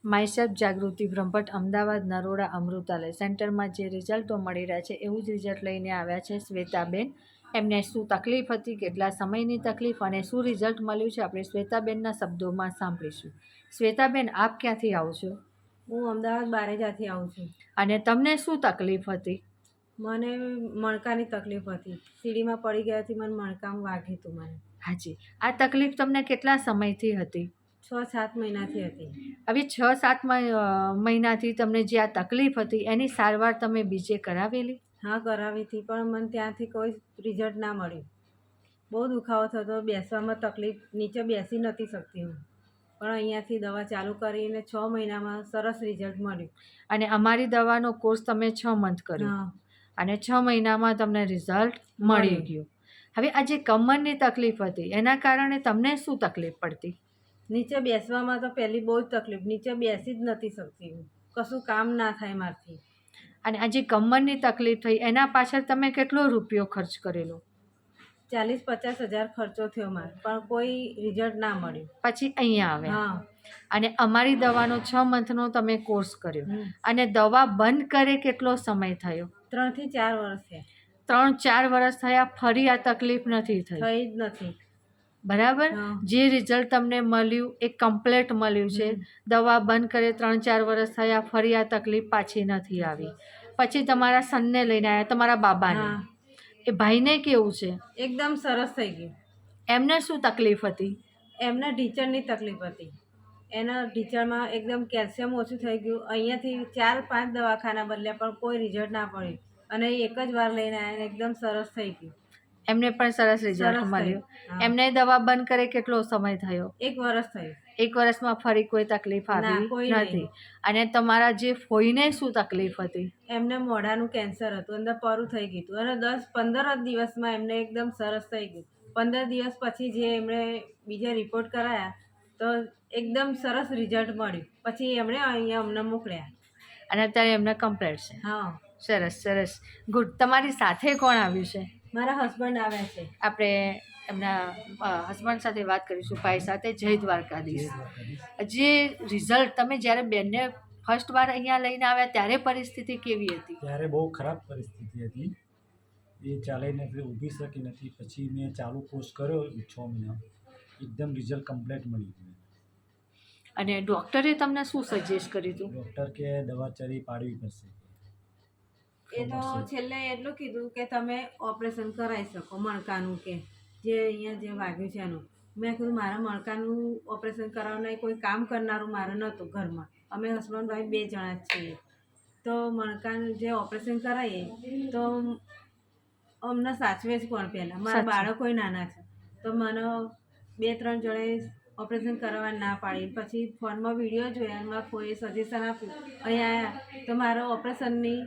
Myself જાગૃતિ બ્રહ્મભટ્ટ, અમદાવાદ, નરોડા અમૃતાલય સેન્ટરમાં જે રિઝલ્ટો મળી રહ્યા છે એવું જ રિઝલ્ટ લઈને આવ્યા છે શ્વેતાબેન. એમને શું તકલીફ હતી, કેટલા સમયની તકલીફ અને શું રિઝલ્ટ મળ્યું છે આપણે શ્વેતાબેનના શબ્દોમાં સાંભળીશું. શ્વેતાબેન, આપ ક્યાંથી આવો છો? હું અમદાવાદ બારેજાથી આવું છું. અને તમને શું તકલીફ હતી? મને મણકાની તકલીફ હતી. સીડીમાં પડી ગયાથી મને મણકામાં વાગ્યું હતું મને. હાજી. આ તકલીફ તમને કેટલા સમયથી હતી? 6-7 મહિનાથી હતી. હવે 6-7 મહિનાથી તમને જે આ તકલીફ હતી એની સારવાર તમે બીજે કરાવેલી? હા, કરાવી હતી, પણ મને ત્યાંથી કોઈ રિઝલ્ટ ના મળ્યું. બહુ દુખાવો થતો, બેસવામાં તકલીફ, નીચે બેસી નથી શકતી હું. પણ અહીંયાથી દવા ચાલુ કરીને 6 મહિનામાં સરસ રિઝલ્ટ મળ્યું. અને અમારી દવાનો કોર્સ તમે 6 મંથ કર્યો અને 6 મહિનામાં તમને રિઝલ્ટ મળી ગયું. હવે આ જે કમરની તકલીફ હતી એના કારણે તમને શું તકલીફ પડતી? નીચે બેસવામાં તો પહેલી બહુ જ તકલીફ, નીચે બેસી જ નથી શકતી હું, કશું કામ ના થાય મારથી. અને આ જે કમરની તકલીફ થઈ એના પાછળ તમે કેટલો રૂપિયો ખર્ચ કરેલો? 40-50 હજાર ખર્ચો થયો મારે, પણ કોઈ રિઝલ્ટ ના મળ્યું. પછી અહીંયા આવ્યા. હા. અને અમારી દવાનો 6 મંથનો તમે કોર્સ કર્યો અને દવા બંધ કરે કેટલો સમય થયો? 3 થી 4 વર્ષ થયા. 3-4 વર્ષ થયા, ફરી આ તકલીફ નથી થઈ? થઈ જ નથી. બરાબર. જે રિઝલ્ટ તમને મળ્યું એ કમ્પ્લીટ મળ્યું છે. દવા બંધ કરે 3-4 વર્ષ થયા, ફરી આ તકલીફ પાછી નથી આવી. પછી તમારા સનને લઈને આવ્યા, તમારા બાબાને. એ ભાઈને કેવું છે? એકદમ સરસ થઈ ગયું. એમને શું તકલીફ હતી? એમને ઢીચણની તકલીફ હતી. એના ઢીચણમાં એકદમ કેલ્શિયમ ઓછું થઈ ગયું. અહીંયાથી 4-5 દવાખાના બદલ્યા પણ કોઈ રિઝલ્ટ ના પડ્યું. અને એક જ વાર લઈને આવ્યા, એકદમ સરસ થઈ ગયું. એમને પણ સરસ રિઝલ્ટ મળ્યું. એમને દવા બંધ કરે કેટલો સમય થયો? 1 વર્ષ થયું. 1 વર્ષમાં ફરી કોઈ તકલીફ આવી નથી? અને તમારા જે ફોઈને શું તકલીફ હતી? એમને મોઢાનું કેન્સર હતું, અંદર પરું થઈ ગયું હતું અને 10-15 દિવસમાં એમને એકદમ સરસ થઈ ગયું. 15 દિવસ પછી જે એમણે બીજા રિપોર્ટ કરાયા તો એકદમ સરસ રિઝલ્ટ મળ્યું. પછી એમણે અહીંયા અમને મોકલ્યા અને અત્યારે એમને કમ્પ્લીટ છે. હા, સરસ સરસ, ગુડ. તમારી સાથે કોણ આવ્યું છે? મારા હસબન્ડ આવ્યા છે. આપણે એમના હસબન્ડ સાથે વાત કરીશું, ભાઈ સાથે. જય દ્વારકાધીશ. જે રિઝલ્ટ તમે જ્યારે બેનને ફર્સ્ટ વાર અહીંયા લઈને આવ્યા ત્યારે પરિસ્થિતિ કેવી હતી? ત્યારે બહુ ખરાબ પરિસ્થિતિ હતી. એ ચાલીને ઊભી શકી નથી. પછી મેં ચાલુ કોર્સ કર્યો 6 મહિના, એકદમ રિઝલ્ટ કમ્પ્લીટ મળી ગયું. અને ડૉક્ટરે તમને શું સજેસ્ટ કર્યું હતું? ડૉક્ટર કે દવા ચરી પાડવી પડશે. એ તો છેલ્લે એટલું કીધું કે તમે ઓપરેશન કરાવી શકો મણકાનું, કે જે અહીંયા જે વાગ્યું છે એનું. મેં કીધું મારા મણકાનું ઓપરેશન કરાવવાનું કોઈ કામ કરનારું મારે નહોતું ઘરમાં. અમે હસબન્ડ વાઈફ 2 જણા જ છીએ. તો મણકાનું જે ઓપરેશન કરાવીએ તો અમને સાચવે જ કોણ? પહેલાં મારા બાળકોય નાના છે તો મને 2-3 જણે ઓપરેશન કરવા ના પાડી. પછી ફોનમાં વિડીયો જોયા, મારા કોઈએ સજેશન આપ્યું, અહીંયા આવ્યા તો મારો ઓપરેશનની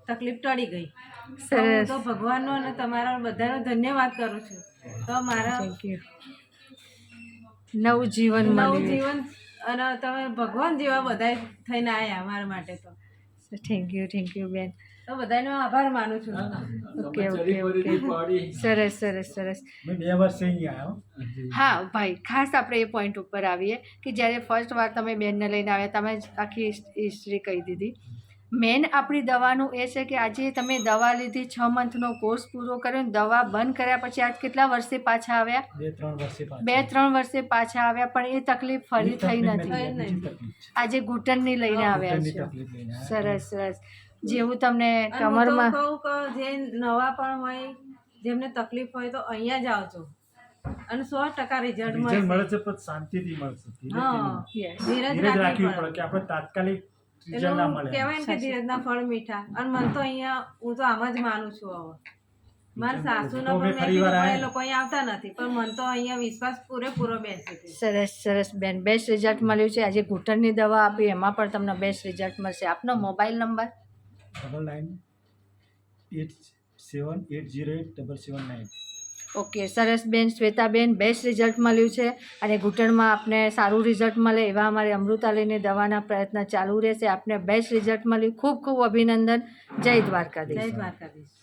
તકલીફ ટળી ગઈ. હું તો ભગવાનનો અને તમારા બધાનો ધન્યવાદ કરું છું. તો મારા નવું જીવન અને તમે ભગવાન જેવા બધા થઈને આવ્યા મારા માટે. તો થેન્ક યુ બેન. તો બધાનો આભાર માનું છું. ઓકે. સરસ સરસ સરસ. મેં 2 વર્ષ અહીંયા આવ્યો. હા ભાઈ, ખાસ આપણે એ પોઈન્ટ ઉપર આવીએ કે જ્યારે ફર્સ્ટ વાર તમે બેનને લઈને આવ્યા, તમે આખી હિસ્ટ્રી કહી દીધી. મેન આપણી દવાનું એ છે કે આજે તમે દવા લીધી, 6 મંથનો કોર્સ પૂરો કર્યો, દવા બંધ કર્યા પછી આજ કેટલા વર્ષે પાછા આવ્યા? 2-3 વર્ષે પાછા આવ્યા, પણ એ તકલીફ ફરી થઈ નથી. આજે ઘૂંટણની લઈને આવ્યા છે. સરસ સરસ. જેવું તમને કમરમાં કહું કે જે નવા પણ હોય, જેમને તકલીફ હોય તો અહીંયા જ આવજો અને 100% રિઝલ્ટ મળશે. પણ શાંતિથી મળશે. ધીરજ રાખવી પડે કે આપણે તાત્કાલિક રિઝલ્ટ ના મળે. કહેવાય ને કે ધીરજના ફળ મીઠા. અને મને તો અહીંયા હું તો આમ જ માનું છું. હવે મારા સાસુનો પણ એ લોકો અહીંયા આવતા નથી, પણ મને તો અહીંયા વિશ્વાસ પૂરેપૂરો બેસે છે. સરસ સરસ બેન, બેસ્ટ રિઝલ્ટ મળ્યું છે. આજે ઘૂંટણની દવા આપી એમાં પણ તમને બેસ્ટ રિઝલ્ટ મળશે. આપનો મોબાઈલ નંબર? 9987808779. ઓકે, સરસ બેન. શ્વેતાબેન, બેસ્ટ રિઝલ્ટ મળ્યું છે અને ઘૂંટણમાં આપને સારું રિઝલ્ટ મળે એવા અમારે અમૃતાલયની દવાના પ્રયત્ન ચાલુ રહેશે. આપને બેસ્ટ રિઝલ્ટ મળ્યું. ખૂબ ખૂબ અભિનંદન. જય દ્વારકાધીશ. જય દ્વારકાધીશ.